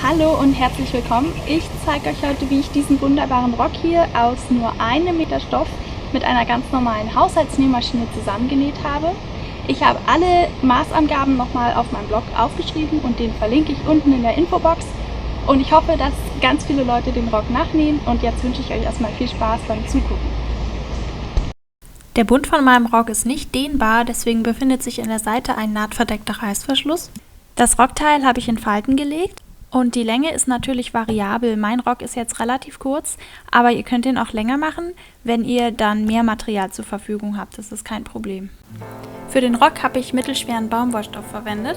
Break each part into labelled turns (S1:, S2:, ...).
S1: Hallo und herzlich willkommen. Ich zeige euch heute, wie ich diesen wunderbaren Rock hier aus nur 1 Meter Stoff mit einer ganz normalen Haushaltsnähmaschine zusammengenäht habe. Ich habe alle Maßangaben nochmal auf meinem Blog aufgeschrieben und den verlinke ich unten in der Infobox. Und ich hoffe, dass ganz viele Leute den Rock nachnähen und jetzt wünsche ich euch erstmal viel Spaß beim Zugucken.
S2: Der Bund von meinem Rock ist nicht dehnbar, deswegen befindet sich in der Seite ein nahtverdeckter Reißverschluss. Das Rockteil habe ich in Falten gelegt und die Länge ist natürlich variabel. Mein Rock ist jetzt relativ kurz, aber ihr könnt ihn auch länger machen, wenn ihr dann mehr Material zur Verfügung habt. Das ist kein Problem. Für den Rock habe ich mittelschweren Baumwollstoff verwendet.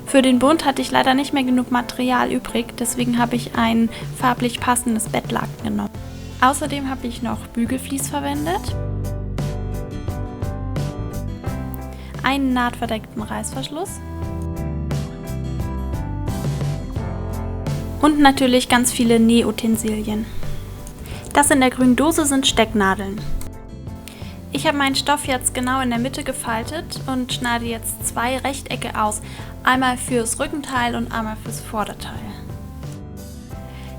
S2: Für den Bund hatte ich leider nicht mehr genug Material übrig, deswegen habe ich ein farblich passendes Bettlaken genommen. Außerdem habe ich noch Bügelvlies verwendet, einen nahtverdeckten Reißverschluss und natürlich ganz viele Nähutensilien. Das in der grünen Dose sind Stecknadeln. Ich habe meinen Stoff jetzt genau in der Mitte gefaltet und schneide jetzt 2 Rechtecke aus, einmal fürs Rückenteil und einmal fürs Vorderteil.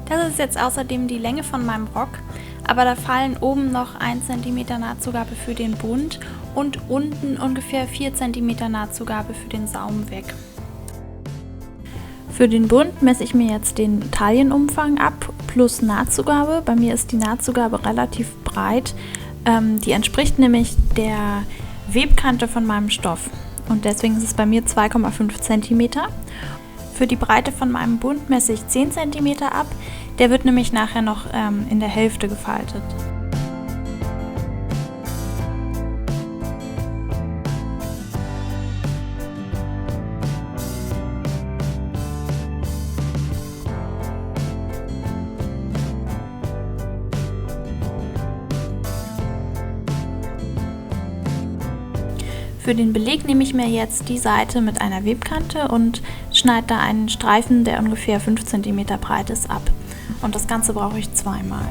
S2: Das ist jetzt außerdem die Länge von meinem Rock, aber da fallen oben noch 1 cm Nahtzugabe für den Bund und unten ungefähr 4 cm Nahtzugabe für den Saum weg. Für den Bund messe ich mir jetzt den Taillenumfang ab plus Nahtzugabe. Bei mir ist die Nahtzugabe relativ breit, die entspricht nämlich der Webkante von meinem Stoff und deswegen ist es bei mir 2,5 cm. Für die Breite von meinem Bund messe ich 10 cm ab, der wird nämlich nachher noch in der Hälfte gefaltet. Für den Beleg nehme ich mir jetzt die Seite mit einer Webkante und schneide da einen Streifen, der ungefähr 5 cm breit ist, ab. Und das Ganze brauche ich zweimal.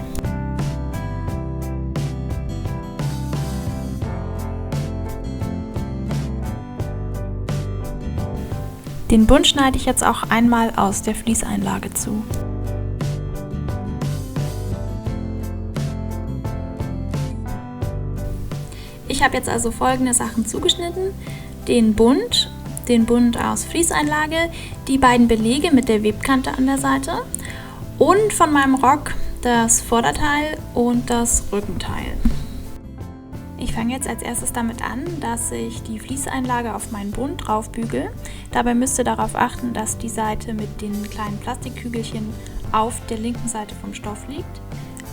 S2: Den Bund schneide ich jetzt auch einmal aus der Fließeinlage zu. Ich habe jetzt also folgende Sachen zugeschnitten: den Bund aus Fließeinlage, die beiden Belege mit der Webkante an der Seite und von meinem Rock das Vorderteil und das Rückenteil. Ich fange jetzt als erstes damit an, dass ich die Fließeinlage auf meinen Bund drauf bügel. Dabei müsst ihr darauf achten, dass die Seite mit den kleinen Plastikkügelchen auf der linken Seite vom Stoff liegt.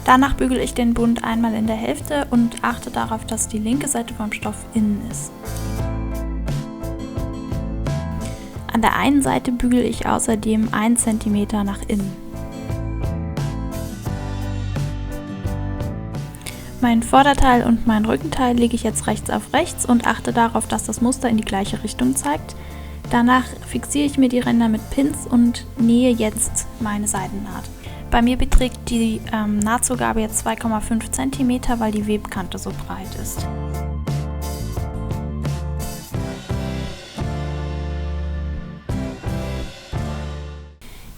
S2: Danach bügele ich den Bund einmal in der Hälfte und achte darauf, dass die linke Seite vom Stoff innen ist. An der einen Seite bügele ich außerdem 1 cm nach innen. Mein Vorderteil und mein Rückenteil lege ich jetzt rechts auf rechts und achte darauf, dass das Muster in die gleiche Richtung zeigt. Danach fixiere ich mir die Ränder mit Pins und nähe jetzt meine Seitennaht. Bei mir beträgt die Nahtzugabe jetzt 2,5 cm, weil die Webkante so breit ist.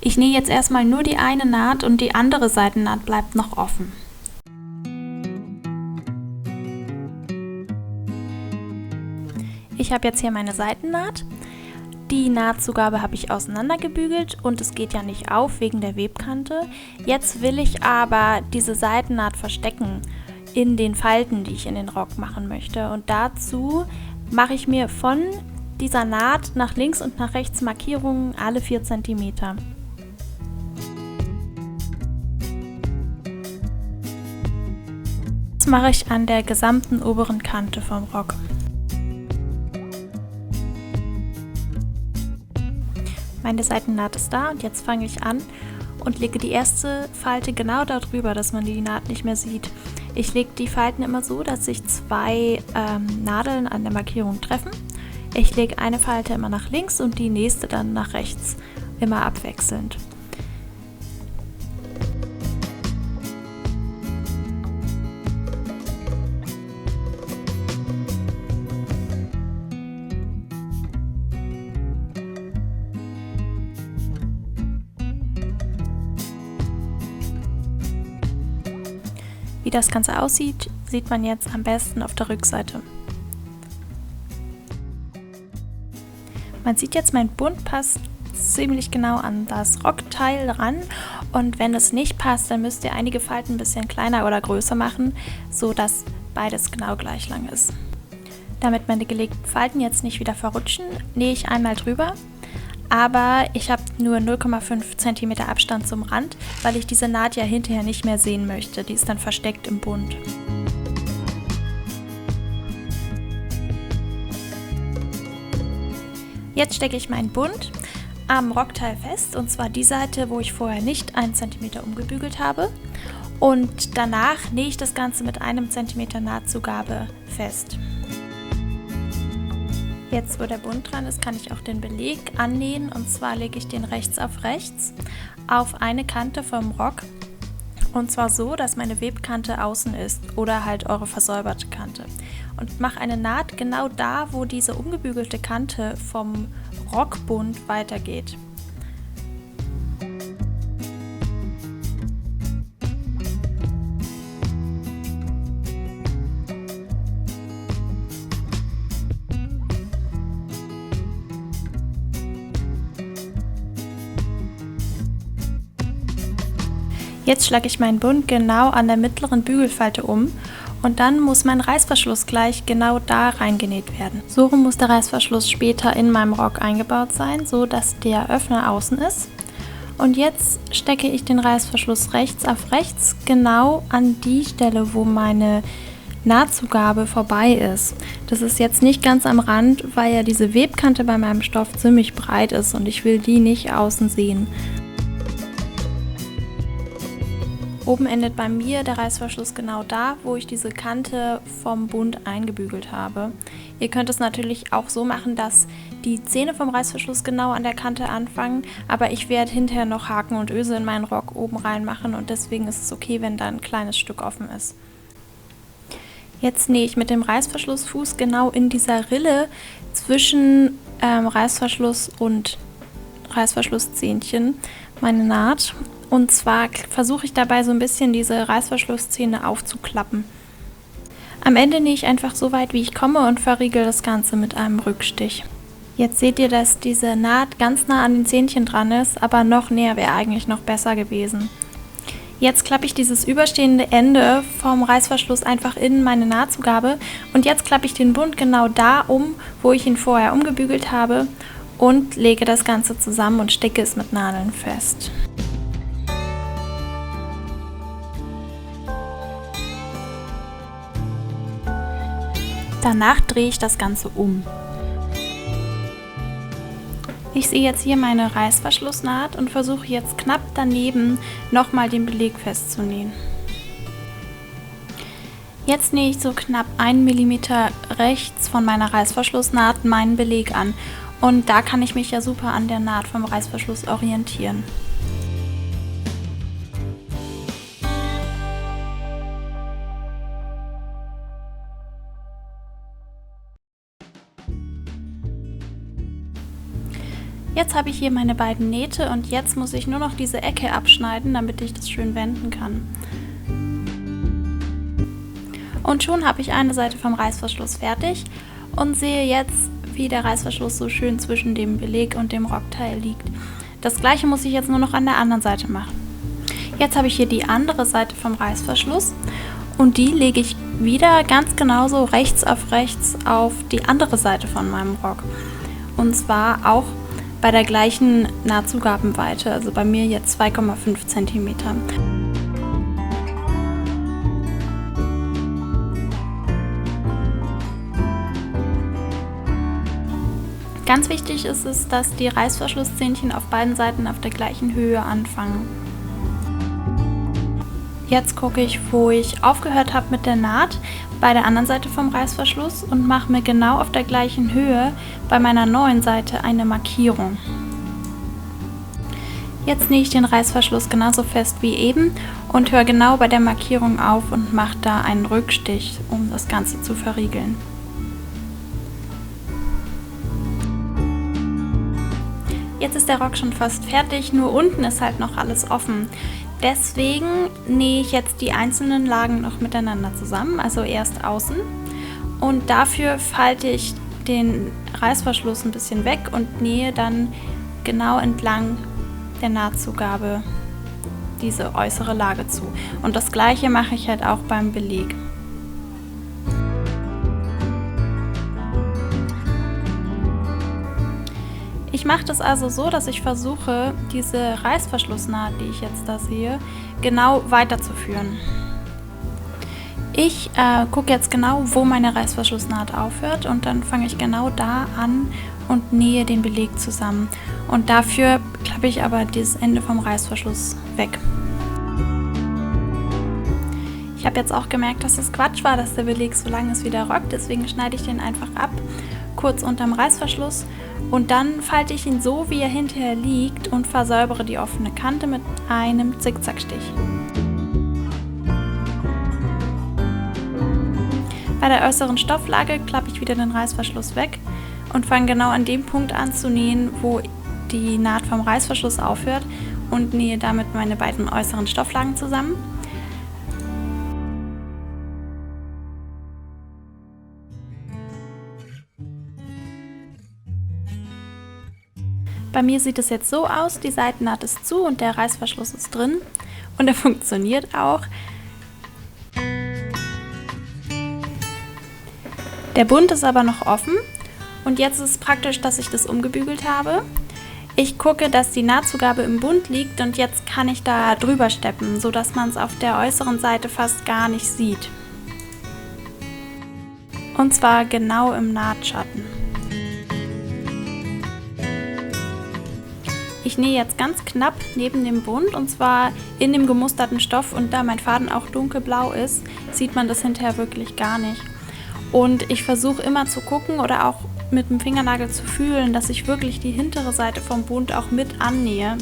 S2: Ich nähe jetzt erstmal nur die eine Naht und die andere Seitennaht bleibt noch offen. Ich habe jetzt hier meine Seitennaht. Die Nahtzugabe habe ich auseinandergebügelt und es geht ja nicht auf wegen der Webkante. Jetzt will ich aber diese Seitennaht verstecken in den Falten, die ich in den Rock machen möchte. Und dazu mache ich mir von dieser Naht nach links und nach rechts Markierungen alle 4 cm. Das mache ich an der gesamten oberen Kante vom Rock. Meine Seitennaht ist da und jetzt fange ich an und lege die erste Falte genau darüber, dass man die Naht nicht mehr sieht. Ich lege die Falten immer so, dass sich 2 Nadeln an der Markierung treffen. Ich lege eine Falte immer nach links und die nächste dann nach rechts, immer abwechselnd. Wie das Ganze aussieht, sieht man jetzt am besten auf der Rückseite. Man sieht jetzt, mein Bund passt ziemlich genau an das Rockteil ran, und wenn es nicht passt, dann müsst ihr einige Falten ein bisschen kleiner oder größer machen, so dass beides genau gleich lang ist. Damit meine gelegten Falten jetzt nicht wieder verrutschen, nähe ich einmal drüber, aber ich habe nur 0,5 cm Abstand zum Rand, weil ich diese Naht ja hinterher nicht mehr sehen möchte, die ist dann versteckt im Bund. Jetzt stecke ich meinen Bund am Rockteil fest, und zwar die Seite, wo ich vorher nicht 1 cm umgebügelt habe, und danach nähe ich das Ganze mit 1 cm Nahtzugabe fest. Jetzt, wo der Bund dran ist, kann ich auch den Beleg annähen, und zwar lege ich den rechts auf eine Kante vom Rock, und zwar so, dass meine Webkante außen ist oder halt eure versäuberte Kante, und mache eine Naht genau da, wo diese umgebügelte Kante vom Rockbund weitergeht. Jetzt schlage ich meinen Bund genau an der mittleren Bügelfalte um, und dann muss mein Reißverschluss gleich genau da reingenäht werden. So rum muss der Reißverschluss später in meinem Rock eingebaut sein, so dass der Öffner außen ist. Und jetzt stecke ich den Reißverschluss rechts auf rechts genau an die Stelle, wo meine Nahtzugabe vorbei ist. Das ist jetzt nicht ganz am Rand, weil ja diese Webkante bei meinem Stoff ziemlich breit ist und ich will die nicht außen sehen. Oben endet bei mir der Reißverschluss genau da, wo ich diese Kante vom Bund eingebügelt habe. Ihr könnt es natürlich auch so machen, dass die Zähne vom Reißverschluss genau an der Kante anfangen, aber ich werde hinterher noch Haken und Öse in meinen Rock oben reinmachen, und deswegen ist es okay, wenn da ein kleines Stück offen ist. Jetzt nähe ich mit dem Reißverschlussfuß genau in dieser Rille zwischen Reißverschluss und Reißverschlusszähnchen meine Naht. Und zwar versuche ich dabei so ein bisschen diese Reißverschlusszähne aufzuklappen. Am Ende nähe ich einfach so weit, wie ich komme, und verriegel das Ganze mit einem Rückstich. Jetzt seht ihr, dass diese Naht ganz nah an den Zähnchen dran ist, aber noch näher wäre eigentlich noch besser gewesen. Jetzt klappe ich dieses überstehende Ende vom Reißverschluss einfach in meine Nahtzugabe, und jetzt klappe ich den Bund genau da um, wo ich ihn vorher umgebügelt habe, und lege das Ganze zusammen und stecke es mit Nadeln fest. Danach drehe ich das Ganze um. Ich sehe jetzt hier meine Reißverschlussnaht und versuche jetzt knapp daneben nochmal den Beleg festzunähen. Jetzt nähe ich so knapp 1 mm rechts von meiner Reißverschlussnaht meinen Beleg an, und da kann ich mich ja super an der Naht vom Reißverschluss orientieren. Jetzt habe ich hier meine beiden Nähte, und jetzt muss ich nur noch diese Ecke abschneiden, damit ich das schön wenden kann. Und schon habe ich eine Seite vom Reißverschluss fertig und sehe jetzt, wie der Reißverschluss so schön zwischen dem Beleg und dem Rockteil liegt. Das gleiche muss ich jetzt nur noch an der anderen Seite machen. Jetzt habe ich hier die andere Seite vom Reißverschluss, und die lege ich wieder ganz genauso rechts auf die andere Seite von meinem Rock. Und zwar auch bei der gleichen Nahtzugabenweite, also bei mir jetzt 2,5 cm. Ganz wichtig ist es, dass die Reißverschlusszähnchen auf beiden Seiten auf der gleichen Höhe anfangen. Jetzt gucke ich, wo ich aufgehört habe mit der Naht, bei der anderen Seite vom Reißverschluss, und mache mir genau auf der gleichen Höhe bei meiner neuen Seite eine Markierung. Jetzt nähe ich den Reißverschluss genauso fest wie eben und höre genau bei der Markierung auf und mache da einen Rückstich, um das Ganze zu verriegeln. Jetzt ist der Rock schon fast fertig, nur unten ist halt noch alles offen. Deswegen nähe ich jetzt die einzelnen Lagen noch miteinander zusammen, also erst außen. Und dafür falte ich den Reißverschluss ein bisschen weg und nähe dann genau entlang der Nahtzugabe diese äußere Lage zu. Und das gleiche mache ich halt auch beim Beleg. Ich mache das also so, dass ich versuche, diese Reißverschlussnaht, die ich jetzt da sehe, genau weiterzuführen. Ich gucke jetzt genau, wo meine Reißverschlussnaht aufhört und dann fange ich genau da an und nähe den Beleg zusammen. Und dafür klappe ich aber dieses Ende vom Reißverschluss weg. Ich habe jetzt auch gemerkt, dass das Quatsch war, dass der Beleg so lang ist wie der Rock, deswegen schneide ich den einfach ab, kurz unterm Reißverschluss, und dann falte ich ihn so, wie er hinterher liegt, und versäubere die offene Kante mit einem Zickzackstich. Bei der äußeren Stofflage klappe ich wieder den Reißverschluss weg und fange genau an dem Punkt an zu nähen, wo die Naht vom Reißverschluss aufhört, und nähe damit meine beiden äußeren Stofflagen zusammen. Bei mir sieht es jetzt so aus, die Seitennaht ist zu und der Reißverschluss ist drin und er funktioniert auch. Der Bund ist aber noch offen und jetzt ist es praktisch, dass ich das umgebügelt habe. Ich gucke, dass die Nahtzugabe im Bund liegt und jetzt kann ich da drüber steppen, sodass man es auf der äußeren Seite fast gar nicht sieht. Und zwar genau im Nahtschatten. Ich nähe jetzt ganz knapp neben dem Bund und zwar in dem gemusterten Stoff, und da mein Faden auch dunkelblau ist, sieht man das hinterher wirklich gar nicht. Und ich versuche immer zu gucken oder auch mit dem Fingernagel zu fühlen, dass ich wirklich die hintere Seite vom Bund auch mit annähe.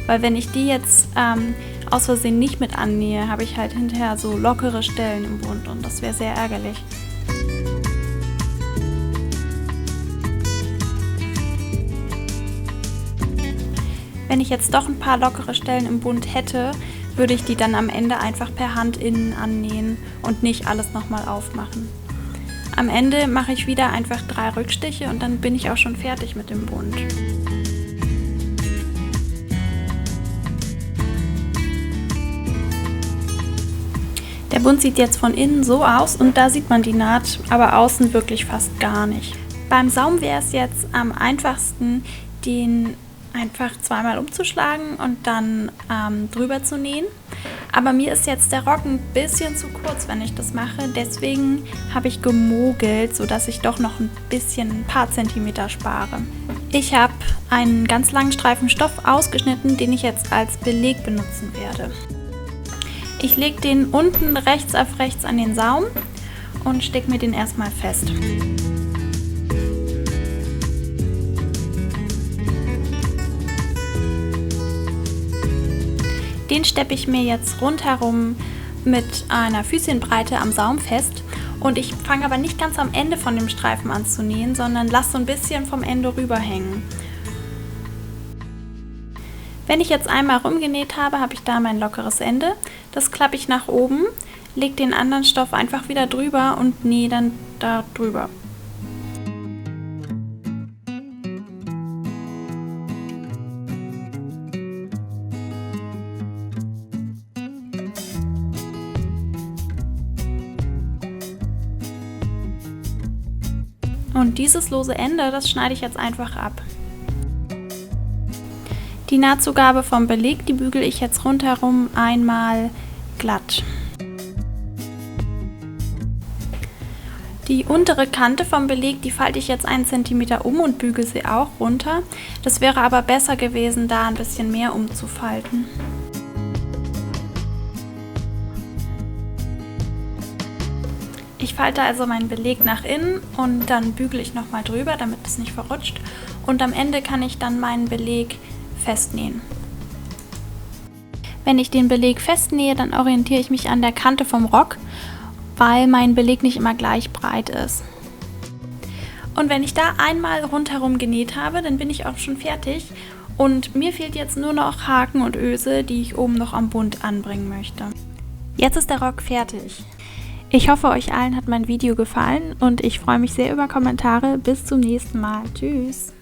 S2: Weil wenn ich die jetzt aus Versehen nicht mit annähe, habe ich halt hinterher so lockere Stellen im Bund und das wäre sehr ärgerlich. Wenn ich jetzt doch ein paar lockere Stellen im Bund hätte, würde ich die dann am Ende einfach per Hand innen annähen und nicht alles nochmal aufmachen. Am Ende mache ich wieder einfach 3 Rückstiche und dann bin ich auch schon fertig mit dem Bund. Der Bund sieht jetzt von innen so aus und da sieht man die Naht, aber außen wirklich fast gar nicht. Beim Saum wäre es jetzt am einfachsten, den einfach zweimal umzuschlagen und dann drüber zu nähen. Aber mir ist jetzt der Rock ein bisschen zu kurz, wenn ich das mache. Deswegen habe ich gemogelt, sodass ich doch noch ein paar Zentimeter spare. Ich habe einen ganz langen Streifen Stoff ausgeschnitten, den ich jetzt als Beleg benutzen werde. Ich lege den unten rechts auf rechts an den Saum und stecke mir den erstmal fest. Den steppe ich mir jetzt rundherum mit einer Füßchenbreite am Saum fest und ich fange aber nicht ganz am Ende von dem Streifen an zu nähen, sondern lasse so ein bisschen vom Ende rüberhängen. Wenn ich jetzt einmal rumgenäht habe, habe ich da mein lockeres Ende. Das klappe ich nach oben, lege den anderen Stoff einfach wieder drüber und nähe dann da drüber. Und dieses lose Ende, das schneide ich jetzt einfach ab. Die Nahtzugabe vom Beleg, die bügele ich jetzt rundherum einmal glatt. Die untere Kante vom Beleg, die falte ich jetzt 1 cm um und bügele sie auch runter. Das wäre aber besser gewesen, da ein bisschen mehr umzufalten. Ich falte also meinen Beleg nach innen und dann bügele ich nochmal drüber, damit es nicht verrutscht. Und am Ende kann ich dann meinen Beleg festnähen. Wenn ich den Beleg festnähe, dann orientiere ich mich an der Kante vom Rock, weil mein Beleg nicht immer gleich breit ist. Und wenn ich da einmal rundherum genäht habe, dann bin ich auch schon fertig Und mir fehlt jetzt nur noch Haken und Öse, die ich oben noch am Bund anbringen möchte. Jetzt ist der Rock fertig. Ich hoffe, euch allen hat mein Video gefallen und ich freue mich sehr über Kommentare. Bis zum nächsten Mal. Tschüss!